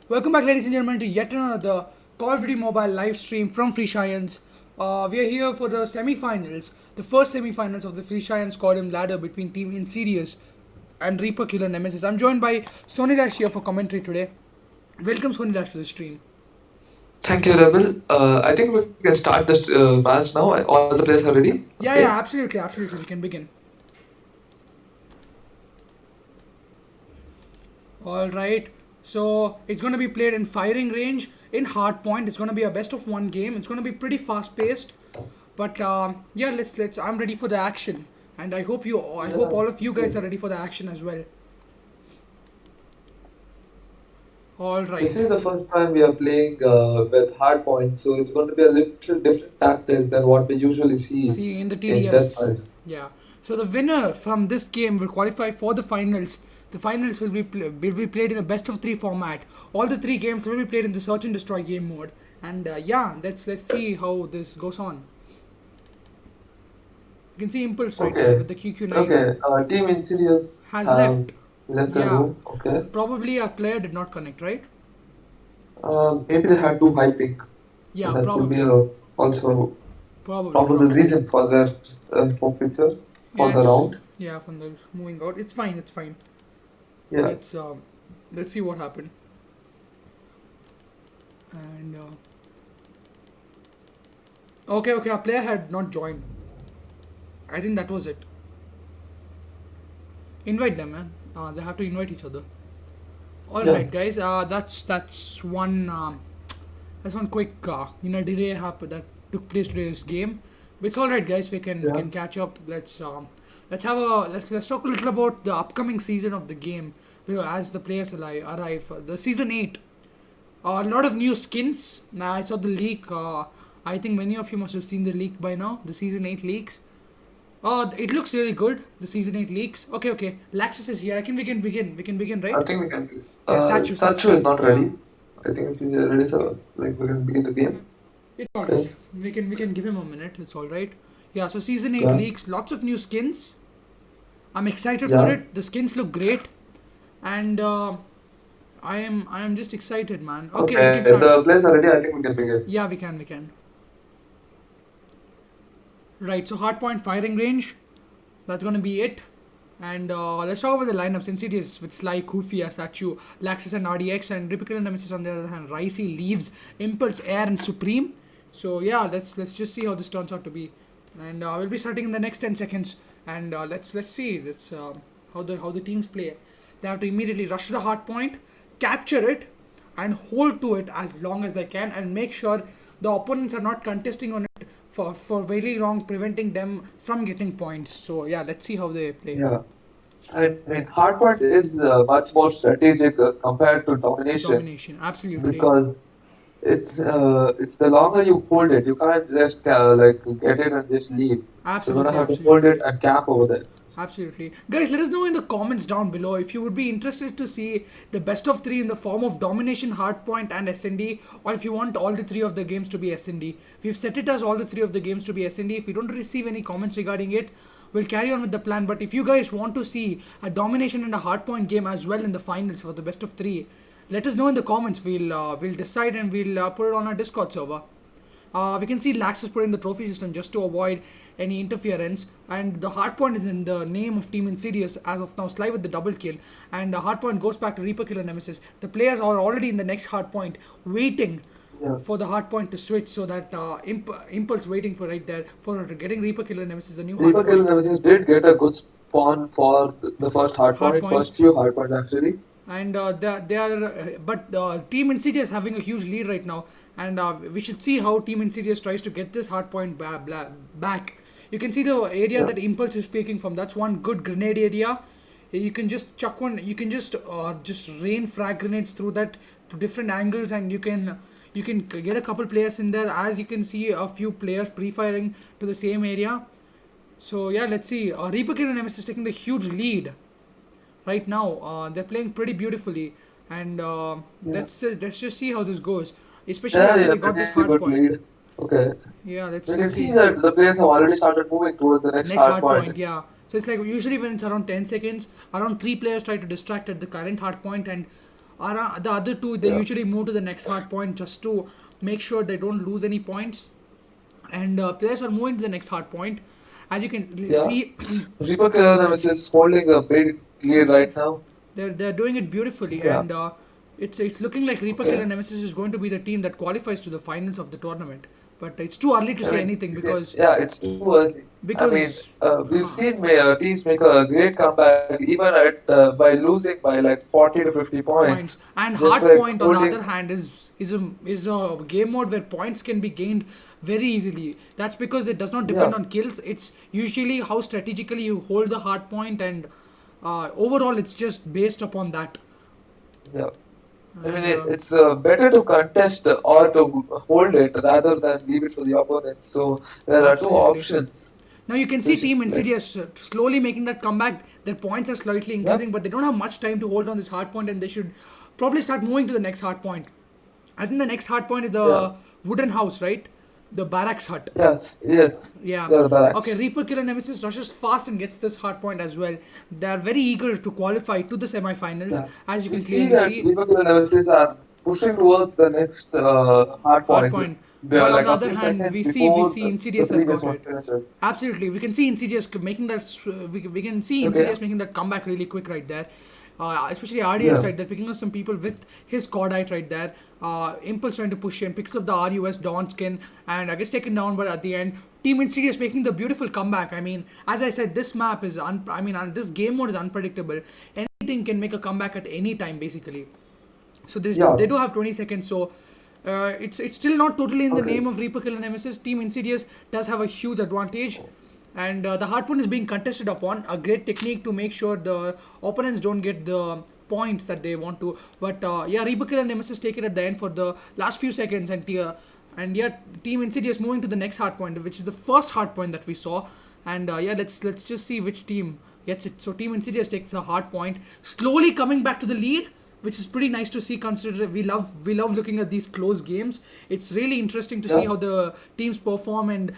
Welcome back, ladies and gentlemen, to yet another Call of Duty Mobile live stream from Freshiance. We are here for the semi-finals, the first semi-finals of the Freshiance CODM ladder between Team Insidious and ReaperKiller Nemesis. I'm joined by Sony Dash here for commentary today. Welcome, Sony Dash, to the stream. Thank you, Rebel. I think we can start this match now. All the players are ready. Yeah, absolutely. We can begin. All right. So it's going to be played in firing range in hard point. It's going to be a best of one game. It's going to be pretty fast paced. But yeah, let's. I'm ready for the action, and I hope you. I hope all of you guys are ready for the action as well. All right. This is the first time we are playing with hard points, so it's going to be a little different tactics than what we usually see See in the in TDMs. deathmatch. Yeah. So the winner from this game will qualify for the finals. The finals will be played in a best of three format. All the three games will be played in the search and destroy game mode. And yeah, let's see how this goes on. You can see Impulse right there Okay, with the QQ9 okay. Team Insidious has have left. left the Yeah, room. Okay. probably a player did not connect, right? Maybe they had too high pick, so Yeah, that could be probably, also probable probably. reason for their forfeiture for Yeah, the it's round. yeah from the moving out. It's fine. It's fine. Yeah. Let's let's see what happened. And okay, our player had not joined. I think that was it. Invite them, man. They have to invite each other. All Yeah. right, guys. That's one quick delay that took place today's game. But it's all right, guys. We can Yeah. catch up. Let's talk a little about the upcoming season of the game. As the players arrive, the season 8. A lot of new skins. Now I saw the leak. I think many of you must have seen the leak by now. The season 8 leaks. It looks really good. The season 8 leaks. Okay. Laxus is here. I can we can begin. We can begin, I right? think we can. Yeah, Sachu. Sachu is not Yeah, ready. I think if he's ready, so like we can begin the game. it's alright. Okay. We can give him a minute. It's all right. Yeah. So season 8 Yeah. leaks. Lots of new skins. I'm excited for Yeah. it. The skins look great, and I am just excited, man. Okay, we Okay. can If start. the players are ready, I think we can begin. Yeah, we can. Right. So hardpoint firing range. That's gonna be it. And let's talk about the lineups. Insidious with Sly, Kufia, Sachu, Laxus and RDX, and ReaperKiller Nemesis on the other hand. Ricey, Leaves, Impulse, Air, and Supreme. So yeah, let's just see how this turns out to be. And we'll be starting in the next 10 seconds. And let's see how the teams play. They have to immediately rush to the hard point, capture it, and hold to it as long as they can, and make sure the opponents are not contesting on it for very long, preventing them from getting points. So yeah, let's see how they play. Yeah. I mean, hardpoint is much more strategic compared to domination Domination, absolutely, because it's the longer you hold it, you can't just like get it and just leave. You're gonna absolutely, have to hold it absolutely. and camp over there. Absolutely. Guys, let us know in the comments down below if you would be interested to see the best of three in the form of Domination, Hardpoint, and SND, or if you want all the three of the games to be SND. We've set it as all the three of the games to be SND. If we don't receive any comments regarding it, we'll carry on with the plan. But if you guys want to see a Domination and a Hardpoint game as well in the finals for the best of three, let us know in the comments. We'll decide and we'll put it on our Discord server. We can see Lax is put in the trophy system just to avoid any interference, and the hardpoint is in the name of Team Insidious as of now. Sly with the double kill, and the hardpoint goes back to ReaperKiller Nemesis. The players are already in the next hardpoint, waiting Yeah. for the hardpoint to switch, so that Impulse waiting for right there for getting ReaperKiller Nemesis, the new ReaperKiller hardpoint. Nemesis did get a good spawn for the first hardpoint, Hardpoint. first few hardpoints actually. And they are but Team Insidious having a huge lead right now, and we should see how Team Insidious tries to get this hard point back. You can see the area Yeah. that Impulse is speaking from. That's one good grenade area. You can just chuck one. You can just rain frag grenades through that to different angles, and you can get a couple players in there. As you can see, a few players pre-firing to the same area. So yeah, let's see. Reaper Killer Nemesis is taking the huge lead right now. They're playing pretty beautifully, and Yeah. let's just see how this goes, especially Yeah, after yeah, they got pretty this hard good point. lead. Okay. Yeah, We let's can see see. that the players have already started moving towards the next Next hard point, hardpoint. yeah. So it's like usually when it's around 10 seconds, around three players try to distract at the current hard point, and The other two, they Yeah. usually move to the next hard point just to make sure they don't lose any points. And players are moving to the next hard point. As you can Yeah. see, ReaperKiller Nemesis is holding a big lead right now. they're doing it beautifully, Yeah. and it's looking like Okay. ReaperKiller Nemesis is going to be the team that qualifies to the finals of the tournament. But it's too early to I say mean, anything because yeah, it's too early. I mean, because we've seen teams make a great comeback even at by losing by like 40 to 50 points, points and just hard like point on the holding. other hand is a game mode where points can be gained very easily. That's because it does not Yeah, depend on kills. It's usually how strategically you hold the hard point, and overall it's just based upon that. yeah. I mean, And it's better to contest or to hold it rather than leave it for the opponent. So there are two absolutely. options. Now you can see Which, Team like, Insidious slowly making that comeback. Their points are slightly yeah, increasing, but they don't have much time to hold on this hard point, and they should probably start moving to the next hard point. I think the next hard point is yeah, the wooden house, right? The barracks hut. yes, yes, Yeah. yeah, the Okay, barracks. Reaper Killer Nemesis rushes fast and gets this hard point as well. They are very eager to qualify to the semi-finals, Yeah, as you we can see clearly that see. ReaperKiller Nemesis are pushing towards the next hard Hard points. point. They But are on like the a other few hand, seconds we before see the Insidious has previous got one it. finishes. Absolutely, we can see Insidious making that. We can see Okay, Insidious making that comeback really quick right there. Especially RDL yeah, side, they're picking up some people with his Cordite right there. Impulse trying to push in, picks up the RUS Dawn skin, and gets taken down. But at the end, Team Insidious making the beautiful comeback. I mean, as I said, this map is this game mode is unpredictable. Anything can make a comeback at any time, basically. So this yeah, they do have 20 seconds. So it's still not totally in the okay. name of Reaper Killer Nemesis. Team Insidious does have a huge advantage, and the harpoon is being contested upon. A great technique to make sure the opponents don't get the points that they want to. But yeah, Reaper Killer Nemesis take it at the end for the last few seconds, and yeah, Team Insidious moving to the next hard point, which is the first hard point that we saw. And yeah, let's just see which team gets it. So Team Insidious takes a hard point, slowly coming back to the lead, which is pretty nice to see. Considering we love looking at these close games. It's really interesting to see Yeah, how the teams perform and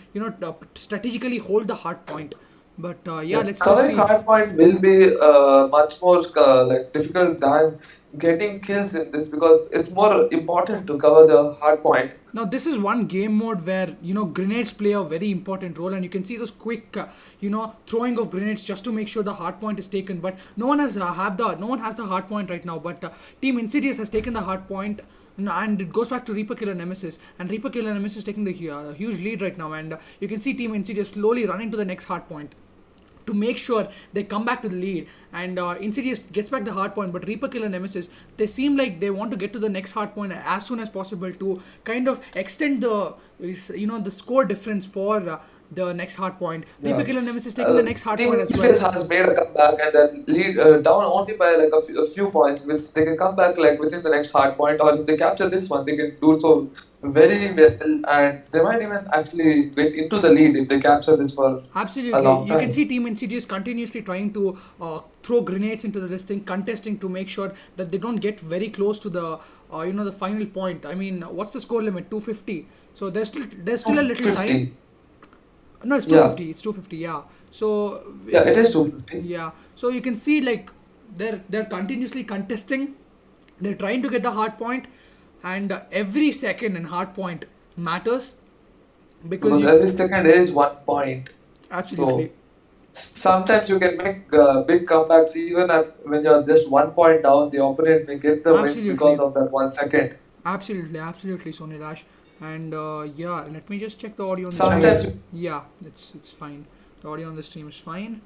strategically hold the hard point. But yeah, yeah. let's just Covering see. hard point will be much more like difficult than getting kills in this because it's more important to cover the hard point. Now this is one game mode where grenades play a very important role, and you can see those quick throwing of grenades just to make sure the hard point is taken. But no one has the hard point right now. But Team Insidious has taken the hard point. And it goes back to Reaper Killer Nemesis, and Reaper Killer Nemesis is taking the huge lead right now, and you can see Team Insidious slowly running to the next hard point to make sure they come back to the lead. And Insidious gets back the hard point, but Reaper Killer Nemesis, they seem like they want to get to the next hard point as soon as possible to kind of extend the score difference for the next hard point. Reaper Yeah. Killer Nemesis taking the next hard Team point as well. Insidious has made a comeback and then lead down only by like a few points, which they can come back like within the next hard point, or if they capture this one, they can do so very well, and they might even actually get into the lead if they capture this for a Absolutely. long You can time. see Team Insidious continuously trying to throw grenades into this thing, contesting to make sure that they don't get very close to the final point. I mean, what's the score limit? 250. So there's still a little time. 250. No, it's Yeah, 250. It's 250. Yeah. So yeah, it is 250. yeah. So you can see like they're continuously contesting. They're trying to get the hard point, and every second in hard point matters because Because you every second is 1 point. So absolutely. sometimes you can make big comebacks even when you're just 1 point down. The opponent may get the win because Absolutely. of that 1 second. Absolutely, Sony Dash. And yeah, let me just check the audio on the stream. Sometimes Yeah, it's fine. The audio on the stream is fine.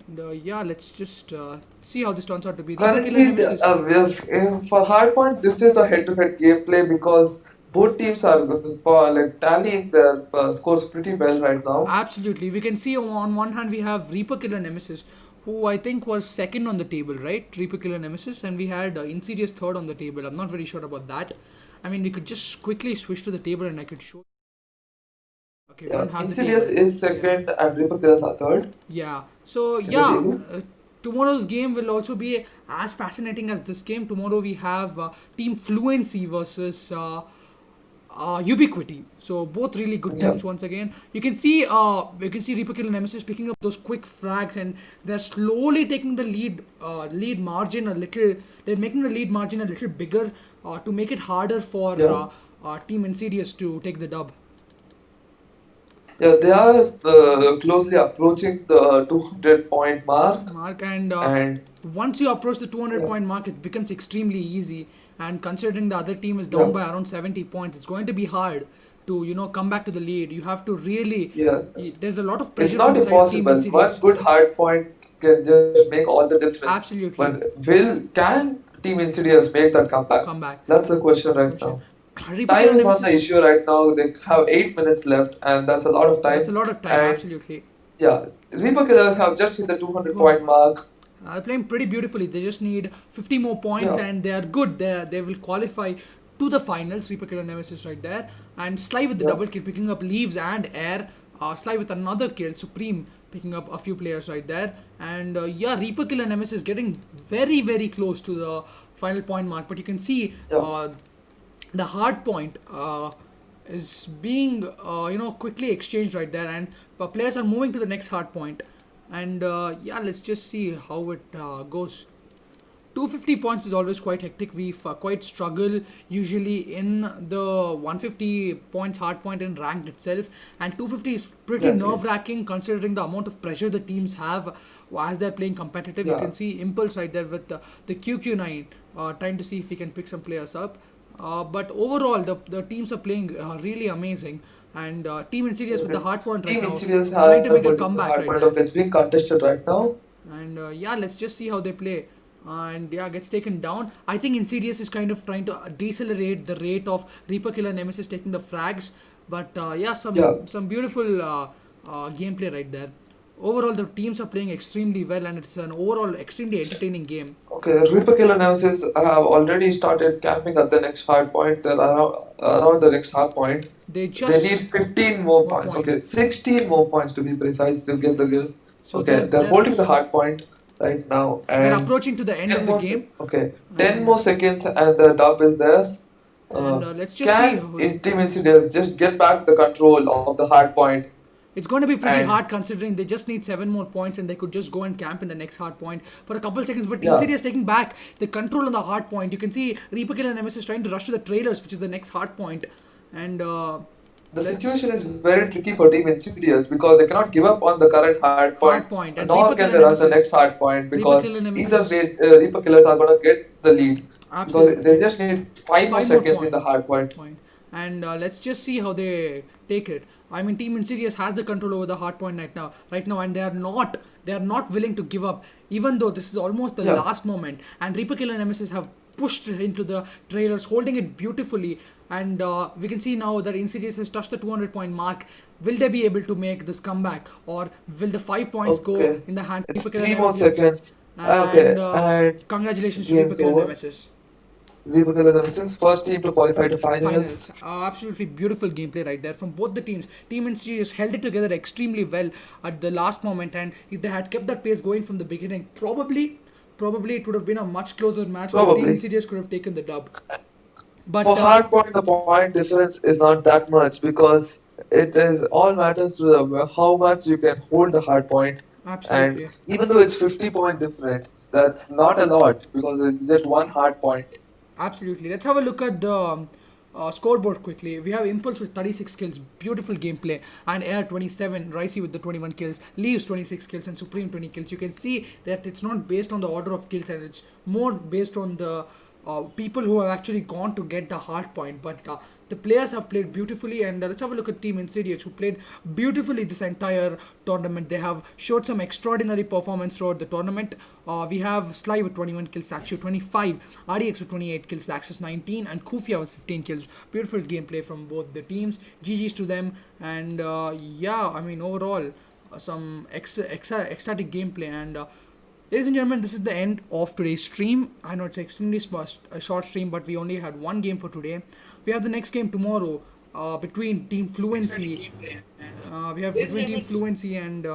And yeah, let's just see how this turns out to be. Reaper Killer currently, Nemesis. for Hardpoint, this is a head-to-head gameplay because both teams are like tallying their scores pretty well right now. Absolutely. We can see on one hand we have Reaper Killer Nemesis, who I think was second on the table, right? Reaper Killer Nemesis, and we had Insidious third on the table. I'm not very sure about that. I mean, we could just quickly switch to the table and I could show. Okay, we Yeah, don't have the Insidious table. is Yeah. second and ReaperKillers are third Yeah. So in the yeah, table. tomorrow's game will also be as fascinating as this game. Tomorrow we have Team Fluency versus ubiquity. So both really good Yeah. teams once again. You can see ReaperKiller Nemesis picking up those quick frags, and they're slowly taking the lead margin a little. They're making the lead margin a little bigger to make it harder for Yeah. Team Insidious to take the dub. Yeah, they are closely approaching the 200 point mark, Mark, and and once you approach the 200 yeah, point mark, it becomes extremely easy. And considering the other team is down yeah, by around 70 points, it's going to be hard to come back to the lead. You have to really yeah. there's a lot of It's pressure on not the side of Team impossible. One Insidious. good hard point can just make all the difference. Absolutely. But can Team Insidious make that comeback? Come back. That's the question right Question. now. Reaper Time Killer is not the Nemesis. issue right now. They have 8 minutes left, and that's a lot of That's a time. lot of time, And absolutely. yeah, Reaper Killers have just hit the 200 200 point mark. mark. They're playing pretty beautifully. They just need 50 more points, Yeah, and they are good. They will qualify to the finals. Reaper Killer Nemesis right there. And Sly with the yeah, double kill, picking up Leaves and Air. Sly with another kill. Supreme picking up a few players right there. And yeah, Reaper Killer Nemesis getting very, very close to the final point mark. But you can see yeah. the hard point is being quickly exchanged right there, and players are moving to the next hard point. And yeah, let's just see how it goes. 250 points is always quite hectic. We quite struggle usually in the 150 points hard point in ranked itself, and 250 is pretty Exactly. nerve wracking considering the amount of pressure the teams have as they're playing competitive. You Yeah. can see Impulse right there with the QQ9 trying to see if he can pick some players up. But overall, the teams are playing really amazing, and Team Insidious with the hard point right Team now, Insidious trying have to a make a good comeback hard right point there. of it's being contested right now. And yeah, let's just see how they play. And yeah, gets taken down. I think Insidious is kind of trying to decelerate the rate of Reaper Killer Nemesis taking the frags. But yeah, Yeah. some beautiful gameplay right there. Overall, the teams are playing extremely well, and it's an overall extremely entertaining game. Okay, ReaperKiller Nemesis have already started camping at the next hard point. They're around the next hard point. They They just need 15 more more points. points. Okay, 16 more points to be precise to get the kill. So Okay, they're holding the hard point right now, they're and approaching to the end 10 of the more. game. Okay, 10 And more seconds, and the dub is theirs. let's just see Can how in Team Insidious just get back the control of the hard point? it's going to be pretty And hard considering they just need 7 more points, and they could just go and camp in the next hard point for a couple seconds. But yeah, Insidious taking back the control on the hard point. You can see Reaper Killer Nemesis trying to rush to the trailers, which is the next hard point. And the let's situation is very tricky for Team Insidious because they cannot give up on the current hard point, hard point and nor Reaper can Killer they rush the Nemesis. next hard point Reaper because Killer Nemesis either is way, Reaper Killers are gonna get the lead because they absolutely just need 5 more 5 more seconds in the hard point. point. And let's just see how they take it. I mean, Team Insidious has the control over the hard point right now, and they are not willing to give up, even though this is almost the Yeah, last moment. And Reaper Killer Nemesis have pushed into the trailers, holding it beautifully. And we can see now that Insidious has touched the 200 point mark. Will they be able to make this comeback, or will the 5 points go okay. in the hand of It's Reaper Killer 3 more Nemesis? seconds. And Okay, and congratulations to Reaper game's Killer over. Nemesis. Reaper Killer Nemesis, first team to qualify to Finals. finals. Absolutely beautiful gameplay right there from both the teams. Team Insidious held it together extremely well at the last moment, and if they had kept that pace going from the beginning, probably it would have been a much closer match where Team Probably. Insidious could have taken the dub. But For hard point, the point difference is not that much because it is all matters to the how much you can hold the hard point. And absolutely, even though it's 50 point difference, that's not a lot because it's just one hard point. absolutely. Let's have a look at the scoreboard quickly. We have Impulse with 36 kills, beautiful gameplay, and Air 27, Ricey with the 21 kills, Leaves 26 kills, and Supreme 20 kills. You can see that it's not based on the order of kills, and it's more based on the people who have actually gone to get the hard point. But the players have played beautifully, and let's have a look at Team Insidious, who played beautifully this entire tournament. They have showed some extraordinary performance throughout the tournament. We have Sly with 21 kills, Sakshu 25, RDX with 28 kills, Laxus 19, and Kufia with 15 kills. Beautiful gameplay from both the teams. GG's to them, and yeah, I mean overall some ecstatic gameplay. And ladies and gentlemen, this is the end of today's stream. I know it's extremely a short stream, but we only had one game for today. We have the next game tomorrow between Team Fluency We have between Team Fluency and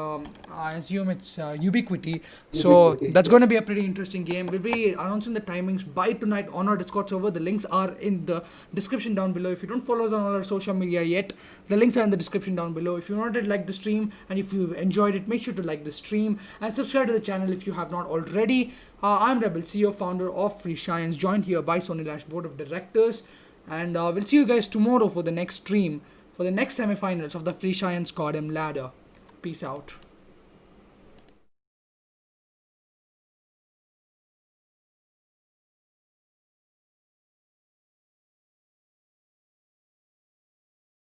I assume it's Ubiquity. So that's going to be a pretty interesting game. We'll be announcing the timings by tonight on our Discord server. The links are in the description down below. If you don't follow us on all our social media yet, the links are in the description down below. If you wanted to like the stream and if you enjoyed it, make sure to like the stream and subscribe to the channel if you have not already. I'm Rebel, CEO, founder of Freshiance, joined here by Sony Lash Board of Directors. And we'll see you guys tomorrow for the next stream, for the next semifinals of the Freshiance CODM ladder. Peace out.